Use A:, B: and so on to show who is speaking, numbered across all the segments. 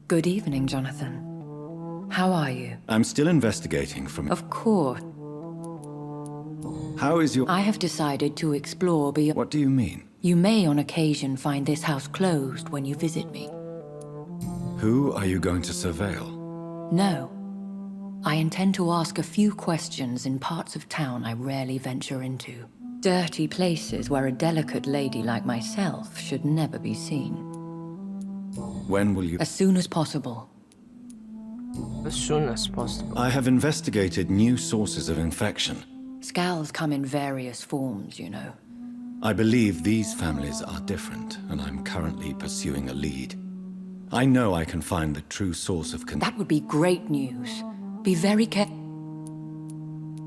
A: Good evening, Jonathan. How are you?
B: I'm still investigating from...
A: Of course.
B: How is your...
A: I have decided to explore beyond...
B: What do you mean?
A: You may on occasion find this house closed when you visit me.
B: Who are you going to surveil?
A: No. I intend to ask a few questions in parts of town I rarely venture into. Dirty places where a delicate lady like myself should never be seen.
B: When will you...
A: As soon as possible.
C: As soon as possible.
B: I have investigated new sources of infection.
A: Scowls come in various forms, you know.
B: I believe these families are different, and I'm currently pursuing a lead. I know I can find the true source of...
A: That would be great news. Be very careful.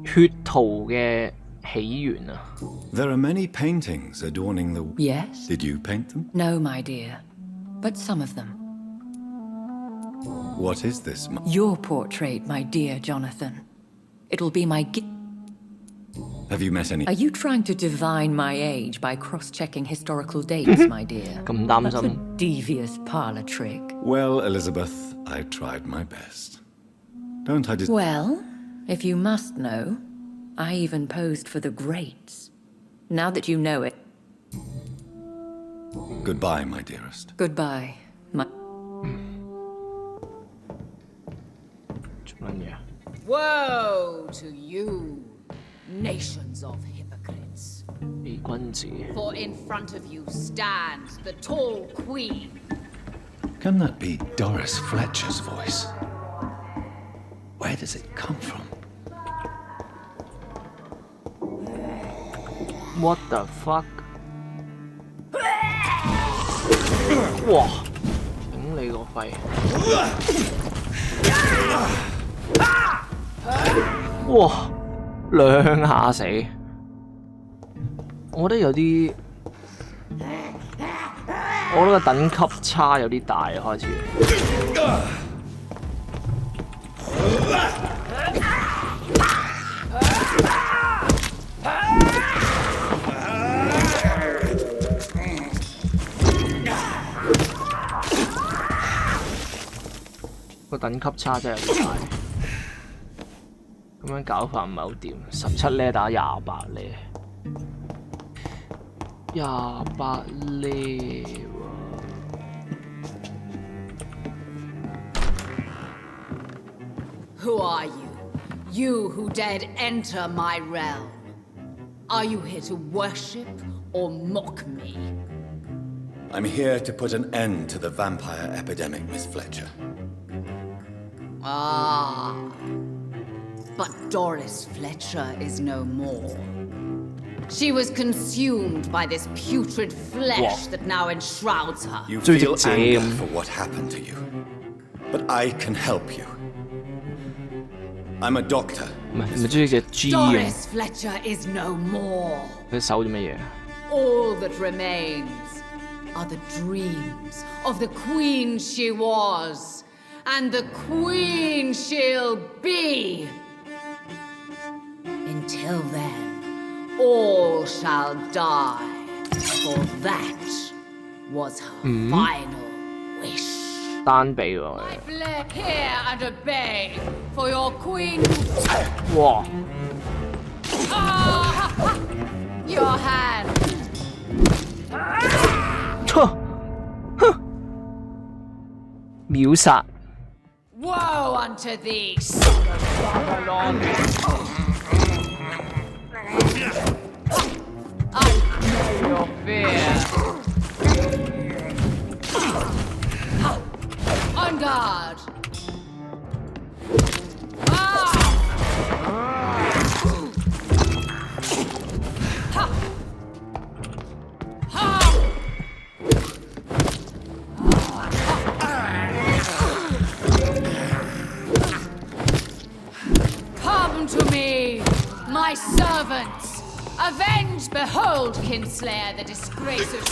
C: 血圖嘅起源啊
B: There are many paintings adorning the...
A: Yes?
B: Did you paint them?
A: No, my dear. But some of them.
B: What is this?
A: Your portrait, my dear Jonathan. It'll be my gift.
B: Have you met any...
A: Are you trying to divine my age by cross-checking historical dates, my dear?
C: 咁擔
A: That's a
C: 心
A: devious parlor trick.
B: Well, Elizabeth, I tried my best. Don't I just...
A: Well, if you must know, I even posed for the greats. Now that you know it,
B: Goodbye, my dearest.
A: goodbye, my...
C: 做乜嘢
D: Woe to you, nations of hypocrites.
C: 偽君子
D: For in front of you stands the tall queen.
B: Can that be Doris Fletcher's voice? Where does it come from?
C: What the fuck 哇頂你個肺哇兩下死我覺得有啲我覺得個等級差有啲大開始個等級差真係有啲大，咁樣搞法唔係好掂。17呢打28呢，28呢喎。
D: Who are you? You who dared enter my realm. Are you here to worship or mock me?
B: I'm here to put an end to the vampire epidemic, Miss Fletcher.
D: Ah. But Doris Fletcher is no more. She was consumed by this putrid flesh that now enshrouds her.
B: You
C: 最直
B: feel
C: 接
B: anger for what happened to you. But I can help you. I'm a doctor.
C: 唔係中意隻 G 啊！
D: Doris Fletcher is no more.
C: 佢手做乜嘢？
D: All that remains are the dreams of the queen she was, and the queen she'll be. Until then, all shall die, for that was her final wish.
C: 單臂喎！
D: Hear and obey, for your queen.
C: 哇！
D: Your hand.
C: 哼！秒殺！
D: Woe unto thee, son of Babylon! I know your fear. On guard! Come to me, my servants! Avenge, behold, Kinslayer, the disgrace of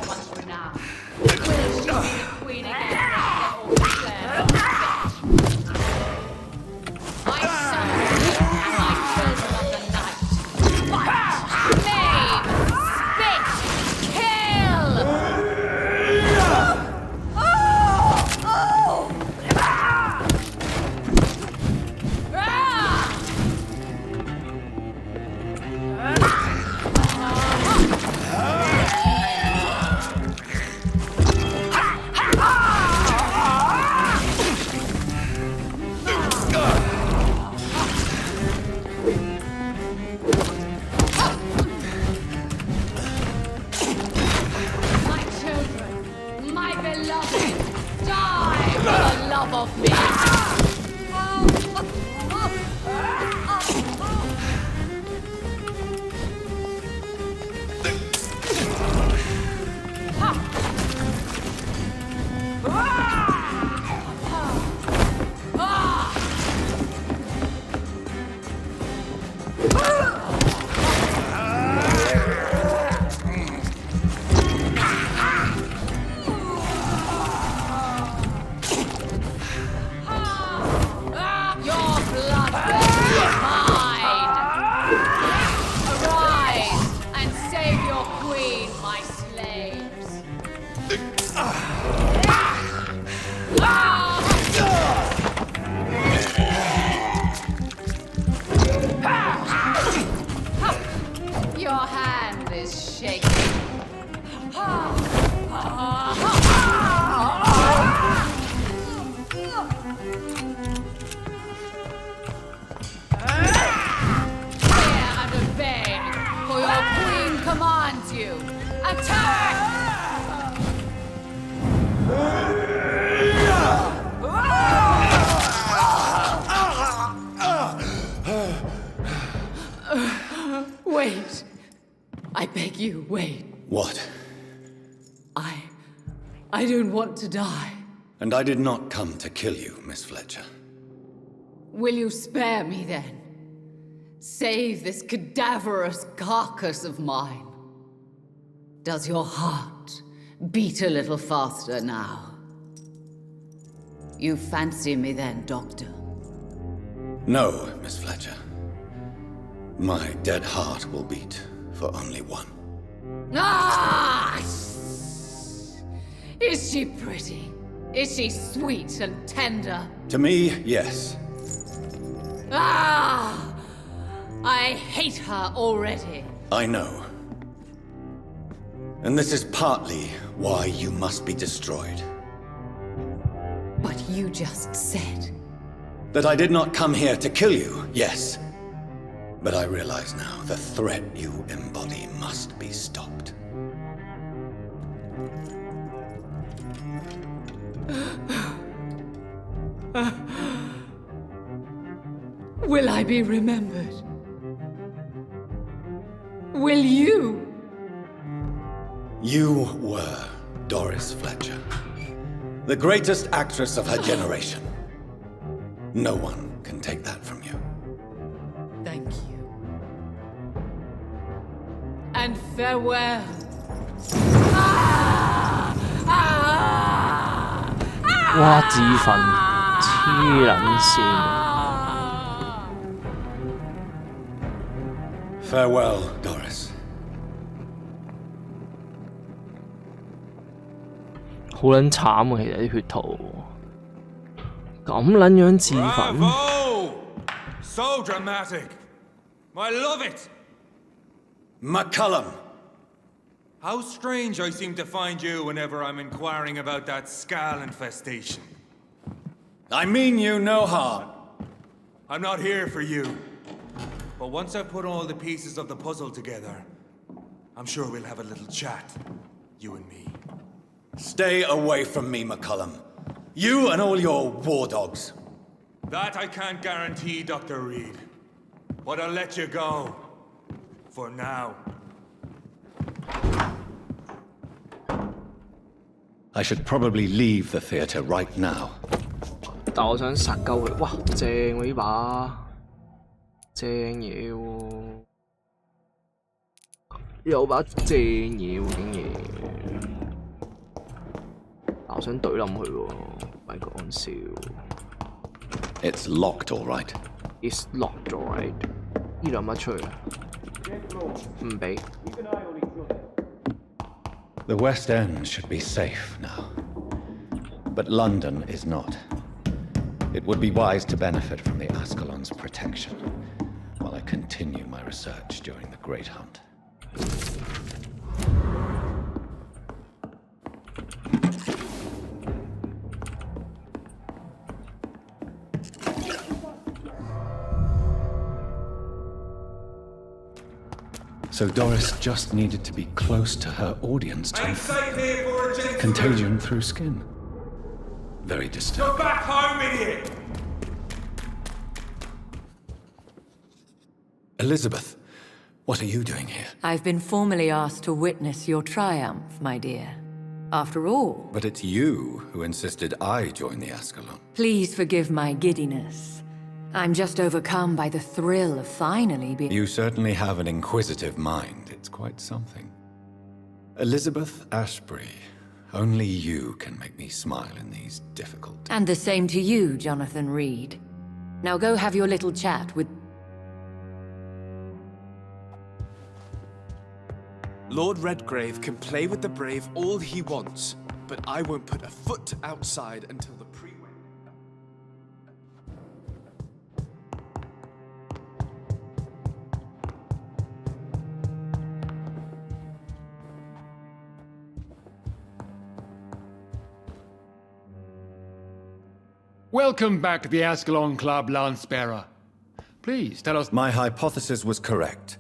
D: once renowned. Will she be the queen again? Or declare my sons and my children of the night. Fight! Maim! Spit! Kill! yourself off me! Your hand is shaking. Fear and obey, for your queen commands you. Attack! Wait. I beg you, wait.
B: What?
D: I don't want to die.
B: And I did not come to kill you, Miss Fletcher.
D: Will you spare me then? Save this cadaverous carcass of mine. Does your heart beat a little faster now? You fancy me then, Doctor?
B: No, Miss Fletcher. My dead heart will beat for only one.
D: Ah! Is she pretty? Is she sweet and tender?
B: To me, yes.
D: Ah! I hate her already.
B: I know. And this is partly why you must be destroyed.
D: But you just said...
B: That I did not come here to kill you, yes. But I realize now the threat you embody must be stopped.
D: Will I be remembered? Will you?
B: You were Doris Fletcher, the greatest actress of her generation. No one can take that from you.
D: Thank you. And farewell. Ah! Ah!
C: 哇！自焚黐撚線。
B: Farewell, Doris.
C: 好撚慘啊！其實啲血圖咁撚樣自焚。
E: Bravo! So dramatic. I love it.
B: McCullum!
E: How strange I seem to find you whenever I'm inquiring about that Skal infestation.
B: I mean you no harm.
E: I'm not here for you. But once I've put all the pieces of the puzzle together, I'm sure we'll have a little chat, you and me.
B: Stay away from me, McCullum. You and all your war dogs.
E: That I can't guarantee, Dr. Reed. But I'll let you go. For now.
B: I should probably leave the theater right now.
C: 但我想殺鳩佢，哇！正喎呢把，正嘢喎，有把正嘢喎竟然。但我想懟冧佢喎，唔係講笑。
B: It's locked, all right.
C: It's locked, all right. 呢兩乜出去啊？唔俾。
B: The West End should be safe now. But London is not. It would be wise to benefit from the Ascalon's protection while I continue my research during the Great Hunt. So Doris just needed to be close to her audience to
E: I'm safe here for a gentleman.
B: contagion through skin. Very
E: Go
B: disturbing.
E: back home, idiot!
B: Elizabeth, what are you doing here?
A: I've been formally asked to witness your triumph, my dear. After all,
B: But it's you who insisted I join the Ascalon.
A: please forgive my giddiness. I'm just overcome by the thrill of finally being...
B: You certainly have an inquisitive mind. It's quite something. Elizabeth Ashbury, only you can make me smile in these difficult...
A: And the same to you, Jonathan Reed. Now go have your little chat with...
F: Lord Redgrave can play with the brave all he wants, but I won't put a foot outside until the pre-wedding.
G: Welcome back to the Ascalon Club, Lancebearer. Please, tell us...
B: My hypothesis was correct.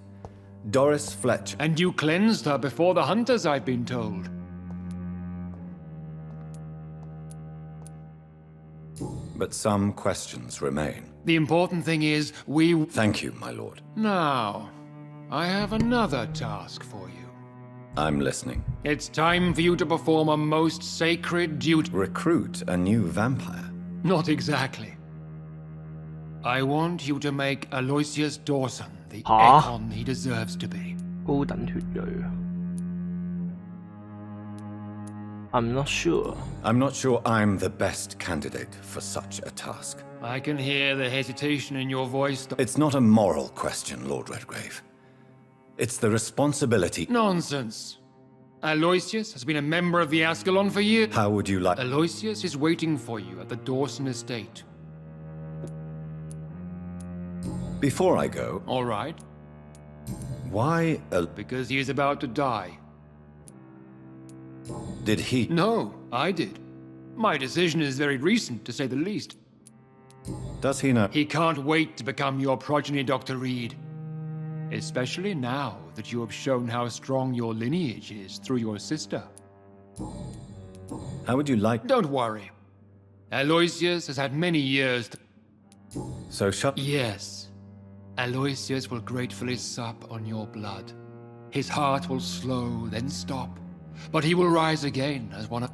B: Doris Fletcher.
G: And you cleansed her before the hunters, I've been told.
B: But some questions remain.
G: The important thing is, we...
B: Thank you, my lord.
G: Now, I have another task for you.
B: I'm listening.
G: It's time for you to perform a most sacred duty.
B: Recruit a new vampire.
G: Not exactly. I want you to make Aloysius Dawson the
C: Huh?
G: icon he deserves to be.
C: 高等血裔。I'm not sure.
B: I'm not sure I'm the best candidate for such a task.
G: I can hear the hesitation in your voice.
B: It's not a moral question, Lord Redgrave. It's the responsibility...
G: Nonsense. Aloysius has been a member of the Ascalon for years.
B: How would you like...
G: Aloysius is waiting for you at the Dawson estate.
B: Before I go,
G: All right?
B: why...
G: Because he is about to die.
B: did he...
G: No, I did. My decision is very recent, to say the least.
B: Does he know...
G: He can't wait to become your progeny, Dr. Reed. Especially now that you have shown how strong your lineage is through your sister.
B: How would you like...
G: Don't worry. Aloysius has had many years to...
B: So shut...
G: Yes. Aloysius will gratefully sup on your blood. His heart will slow, then stop. But he will rise again as one of...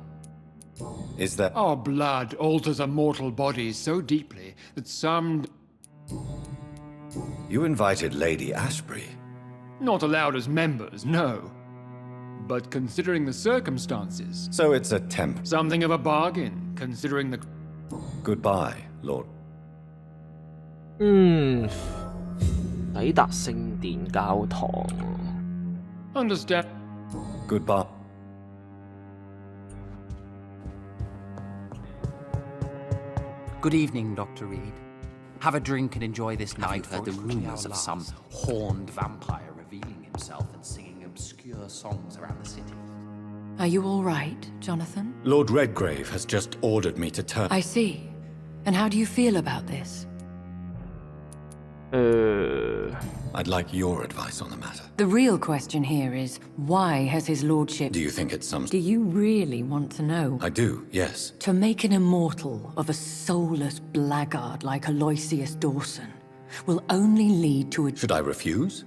B: Is that...
G: Our blood alters a mortal body so deeply that some...
B: You invited Lady Ashbury.
G: Not allowed as members, no. But considering the circumstances,
B: So it's a temp...
G: something of a bargain, considering the...
B: Goodbye, Lord.
C: 抵達聖殿教堂。
G: Understand?
B: Goodbye.
H: Good evening, Dr. Reed. Have a drink and enjoy this night.
I: Heard the rumours of some horned vampire revealing himself and singing obscure songs around the city.
A: Are you all right, Jonathan?
B: Lord Redgrave has just ordered me to turn...
A: I see. And how do you feel about this?
B: I'd like your advice on the matter.
A: The real question here is, why has his lordship...
B: Do you think it's some...
A: Do you really want to know?
B: I do, yes.
A: To make an immortal of a soulless blackguard like Aloysius Dawson will only lead to a...
B: Should I refuse?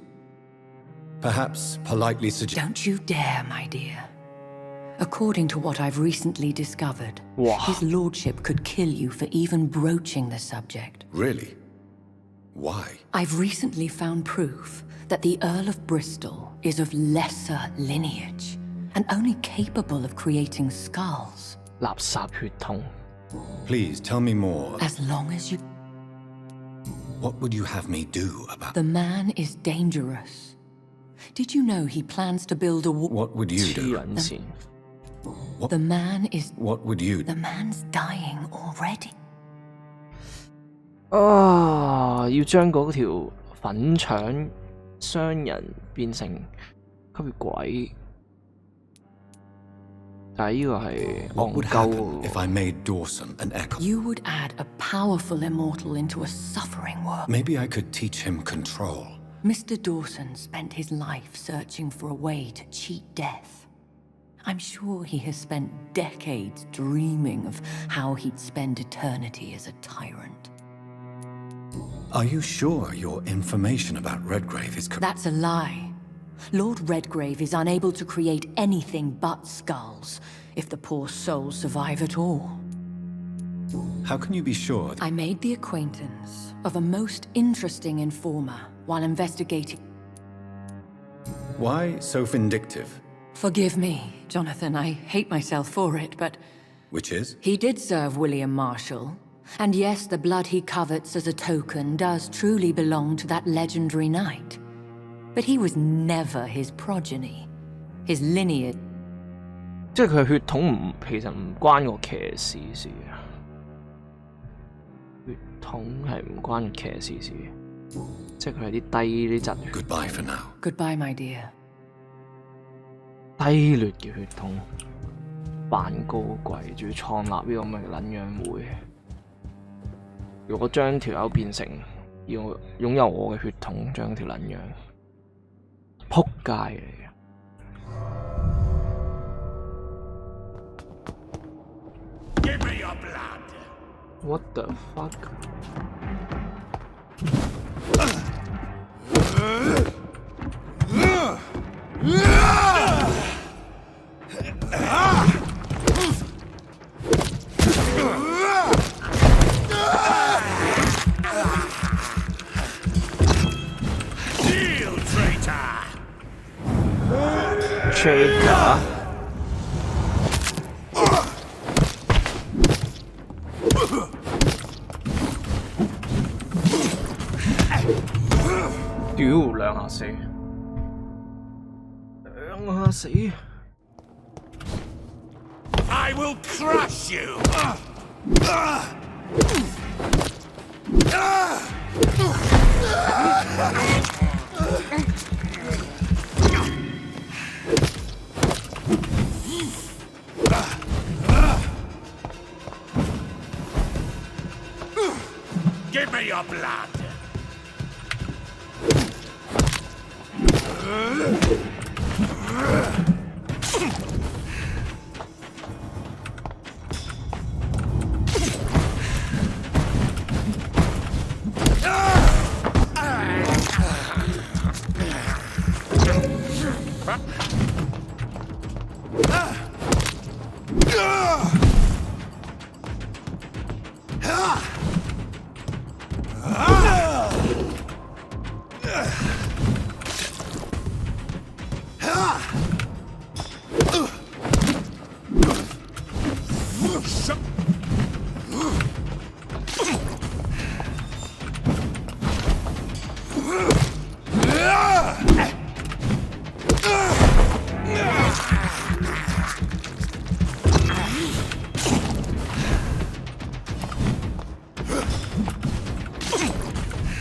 B: Perhaps politely suggest...
A: Don't you dare, my dear. According to what I've recently discovered,
C: Wow.
A: his lordship could kill you for even broaching the subject.
B: Really? Why?
A: I've recently found proof that the Earl of Bristol is of lesser lineage and only capable of creating skulls.
C: 垃圾血統。
B: Please tell me more.
A: As long as you...
B: What would you have me do about...
A: The man is dangerous. Did you know he plans to build a wall?
B: What would you
C: 黐
B: do?
C: 撚線。
A: The man is...
B: What would you do?
A: The man's dying already.
C: 要將嗰條粉腸商人變成吸血鬼，但係呢個係
B: What
C: 戇
B: would
C: 鳩
B: happen if
C: 喎。
B: I made Dawson an echo?
A: You would add a powerful immortal into a suffering world.
B: Maybe I could teach him control.
A: Mr. Dawson spent his life searching for a way to cheat death. I'm sure he has spent decades dreaming of how he'd spend eternity as a tyrant.
B: Are you sure your information about Redgrave is correct?
A: That's a lie. Lord Redgrave is unable to create anything but skulls, if the poor souls survive at all.
B: How can you be sure?
A: I made the acquaintance of a most interesting informer while investigating.
B: Why so vindictive?
A: Forgive me, Jonathan, I hate myself for it, but
B: Which is?
A: he did serve William Marshall. And yes, the blood he covets as a token does truly belong to that legendary knight. But he was never his progeny. His lineage.
C: 即係佢血統其實唔關個騎士事嘅，血統係唔關個騎士事嘅，即係佢係啲低啲質血。
B: Goodbye for now.
A: Goodbye, my dear.
C: 低劣嘅血統，扮高貴，仲要創立呢個咁嘅撚樣會。如果將條友變成要擁有我嘅血統，將條撚樣，仆街嚟嘅。
E: Give me your blood!
C: What the fuck?
E: Deal, traitor!
C: Traitor? 屌，兩下死，兩下死。
E: I will crush you! Give me your blood!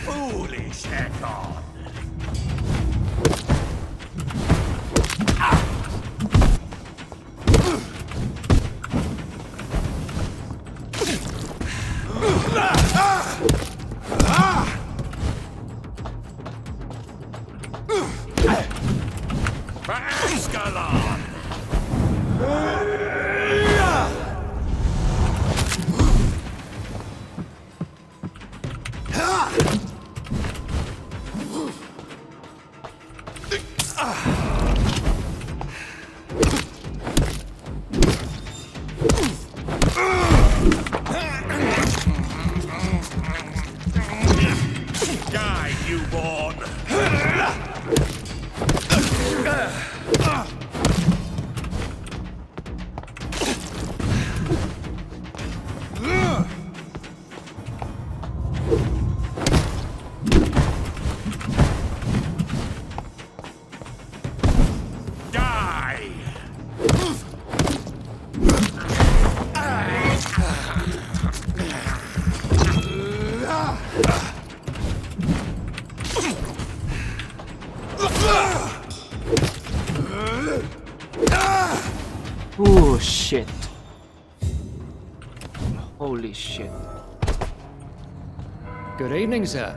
E: Foolish Ekon! Ascalon! Die, newborn!
C: Oh shit. Holy shit.
J: Good evening, sir.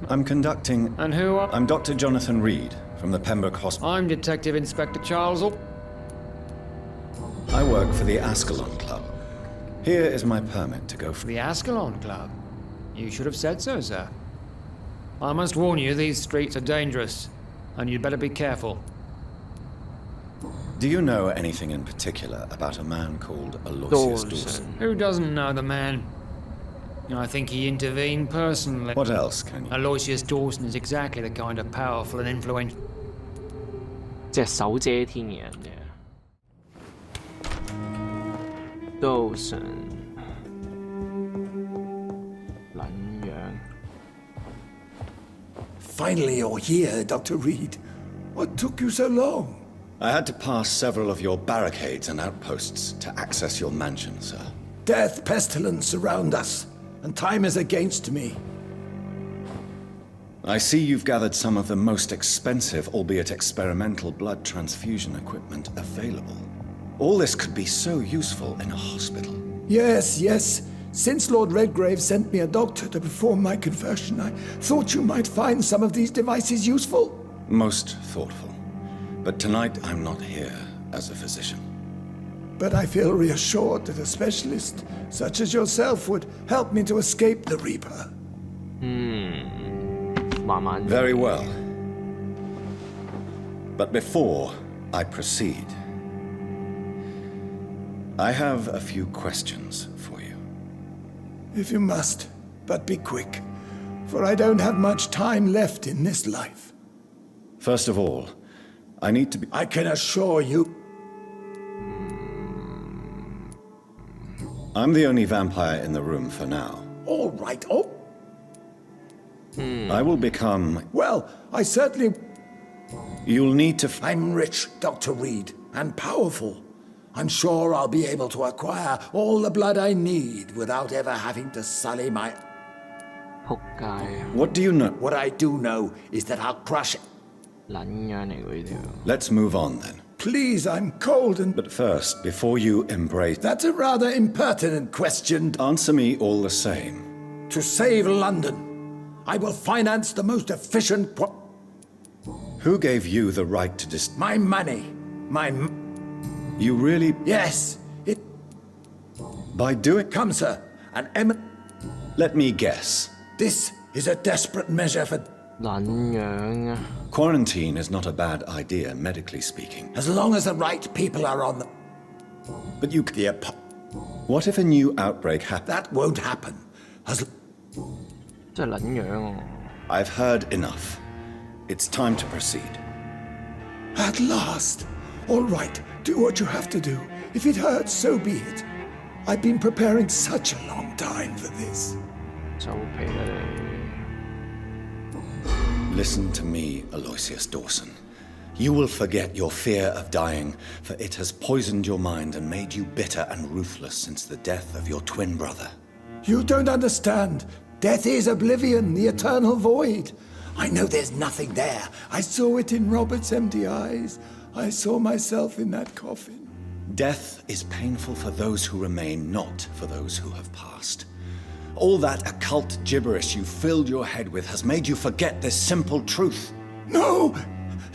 B: I'm conducting...
J: And who are...
B: I'm Dr. Jonathan Reed from the Pembroke Hospital.
J: I'm Detective Inspector Charles
B: I work for the Ascalon Club. Here is my permit to go for
J: The Ascalon Club? You should have said so, sir. I must warn you, these streets are dangerous, and you'd better be careful.
B: Do you know anything in particular about a man called Aloysius Dawson?
J: Who doesn't know the man? I think he intervened personally.
B: What else can you...
J: Aloysius Dawson is exactly the kind of powerful and influential...
C: 隻手遮天嘅人嘅。Dawson 撚樣。
K: Finally, you're here, Dr. Reed. What took you so long?
B: I had to pass several of your barricades and outposts to access your mansion, sir.
K: Death, pestilence surround us, and time is against me.
B: I see you've gathered some of the most expensive, albeit experimental, blood transfusion equipment available. All this could be so useful in a hospital.
K: Yes, yes. Since Lord Redgrave sent me a doctor to perform my conversion, I thought you might find some of these devices useful.
B: Most thoughtful. But tonight I'm not here as a physician.
K: But I feel reassured that a specialist such as yourself would help me to escape the Reaper.
B: Very well. But before I proceed, I have a few questions for you.
K: If you must, but be quick, for I don't have much time left in this life.
B: First of all, I need to be...
K: I can assure you...
B: I'm the only vampire in the room for now.
K: All right, oh...
B: I will become...
K: Well, I certainly...
B: You'll need to...
K: I'm rich, Dr. Reed, and powerful. I'm sure I'll be able to acquire all the blood I need without ever having to sully my...
B: What do you know?
K: What I do know is that I'll crush it.
B: Let's move on then.
K: Please, I'm cold and...
B: But first, before you embrace...
K: That's a rather impertinent question.
B: Answer me all the same.
K: To save London, I will finance the most efficient...
B: Who gave you the right to
K: My money.
B: You really...
K: Yes, it...
B: By doing...
K: Come, sir.
B: Let me guess.
K: This is a desperate measure for...
B: Quarantine is not a bad idea, medically speaking.
K: As long as the right people are on the...
B: But you... What if a new outbreak happens?
K: That won't happen.
B: I've heard enough. It's time to proceed.
K: At last. All right, do what you have to do. If it hurts, so be it. I've been preparing such a long time for this.
B: Listen to me, Aloysius Dawson. You will forget your fear of dying, for it has poisoned your mind and made you bitter and ruthless since the death of your twin brother.
K: You don't understand. Death is oblivion, the eternal void. I know there's nothing there. I saw it in Robert's empty eyes. I saw myself in that coffin.
B: Death is painful for those who remain, not for those who have passed. All that occult gibberish you filled your head with has made you forget this simple truth.
K: No!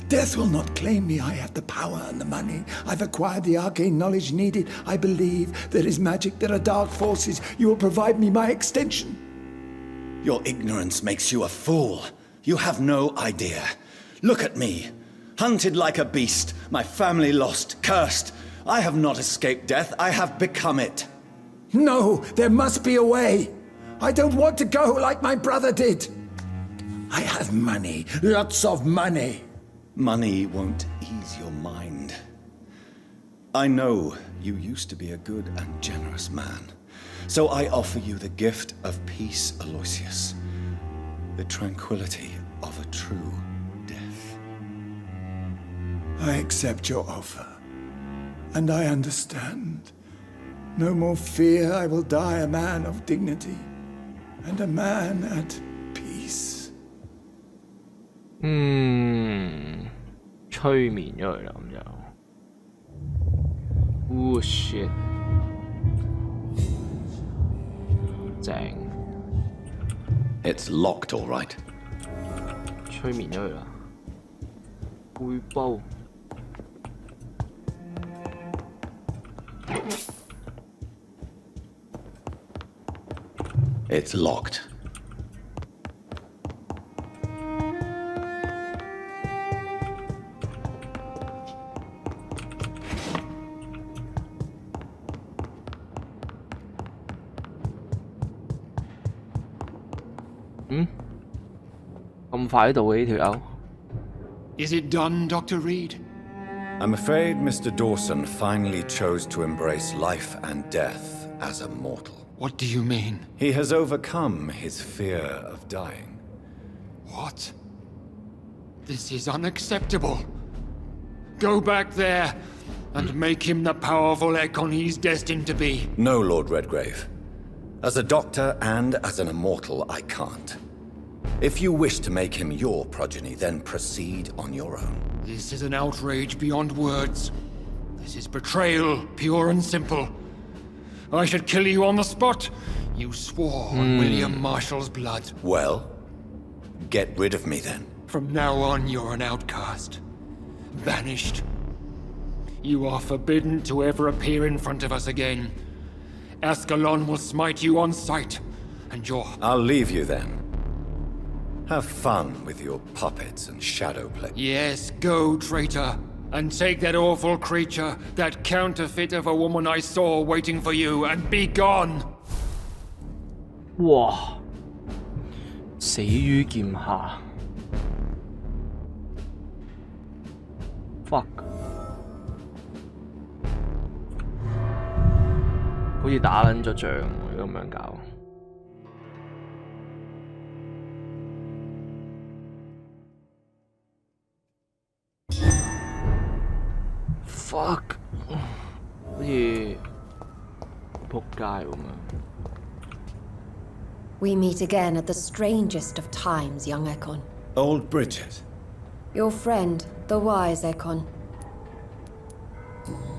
K: Death will not claim me. I have the power and the money. I've acquired the arcane knowledge needed. I believe there is magic, there are dark forces. You will provide me my extension.
B: Your ignorance makes you a fool. You have no idea. Look at me. Hunted like a beast, my family lost, cursed. I have not escaped death, I have become it.
K: No, there must be a way. I don't want to go like my brother did. I have money, lots of money.
B: Money won't ease your mind. I know you used to be a good and generous man. So I offer you the gift of peace, Aloysius. The tranquility of a true death.
K: I accept your offer. And I understand. No more fear, I will die a man of dignity. And a man at peace.
C: 催眠咗佢啦咁就。Oh shit！ 正。
B: It's locked, all right.
C: 催眠咗佢啦。背煲。
B: It's locked.
G: Is it done, Dr. Reed?
B: I'm afraid Mr. Dawson finally chose to embrace life and death as a mortal.
G: What do you mean?
B: He has overcome his fear of dying.
G: What? This is unacceptable. Go back there and make him the powerful Ekon he's destined to be.
B: No, Lord Redgrave. As a doctor and as an immortal, I can't. If you wish to make him your progeny, then proceed on your own.
G: This is an outrage beyond words. This is betrayal, pure and simple. I should kill you on the spot. You swore on William Marshall's blood.
B: Well, get rid of me then.
G: From now on, you're an outcast. Banished. You are forbidden to ever appear in front of us again. Ascalon will smite you on sight, and your...
B: I'll leave you then. Have fun with your puppets and shadow play.
G: Yes, go, traitor. And take that awful creature, that counterfeit of a woman I saw waiting for you, and be gone!
C: 哇！死於劍下。Fuck！ 好似打撚咗仗喎，咁樣搞。Fuck！ 好似仆街咁樣。
L: We meet again at the strangest of times, young Ekon.
B: Old Bridget.
L: Your friend, the wise Ekon.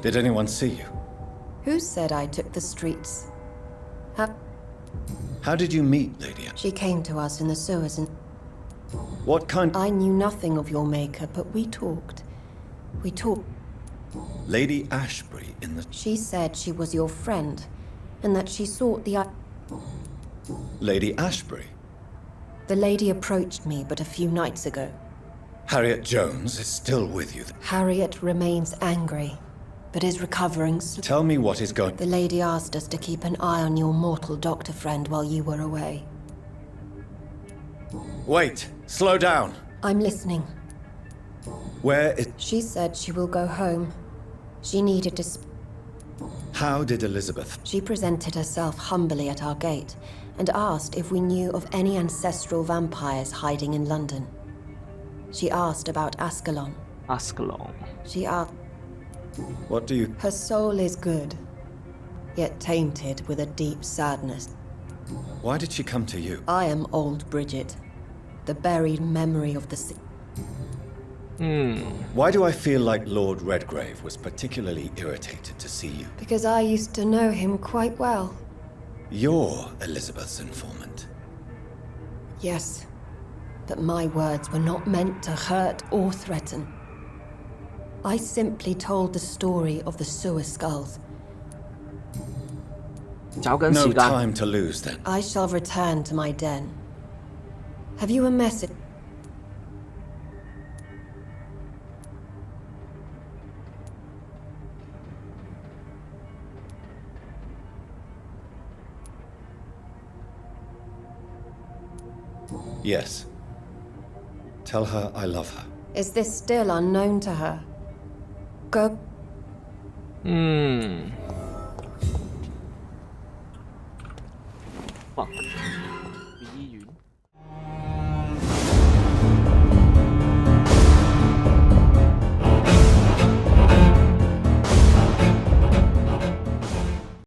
B: Did anyone see you?
L: Who said I took the streets?
B: How did you meet Lady Anne?
L: She came to us in the sewers and...
B: What kind...
L: I knew nothing of your maker, but we talked. We talked...
B: Lady Ashbury in the...
L: She said she was your friend, and that she sought the...
B: Lady Ashbury?
L: The lady approached me but a few nights ago.
B: Harriet Jones is still with you.
L: Harriet remains angry, but is recovering.
B: Tell me what is going...
L: The lady asked us to keep an eye on your mortal doctor friend while you were away.
B: Wait! Slow down!
L: I'm listening.
B: Where is...
L: She said she will go home. She needed to...
B: How did Elizabeth...
L: She presented herself humbly at our gate and asked if we knew of any ancestral vampires hiding in London. She asked about Ascalon.
C: Ascalon.
L: She asked...
B: What do you...
L: Her soul is good, yet tainted with a deep sadness.
B: Why did she come to you?
L: I am old Bridget, the buried memory of the...
B: Why do I feel like Lord Redgrave was particularly irritated to see you?
L: Because I used to know him quite well.
B: You're Elizabeth's informant.
L: Yes, but my words were not meant to hurt or threaten. I simply told the story of the sewer skulls.
B: No time to lose then.
L: I shall return to my den. Have you a message?
B: Yes. Tell her I love her.
L: Is this still unknown to her? Go.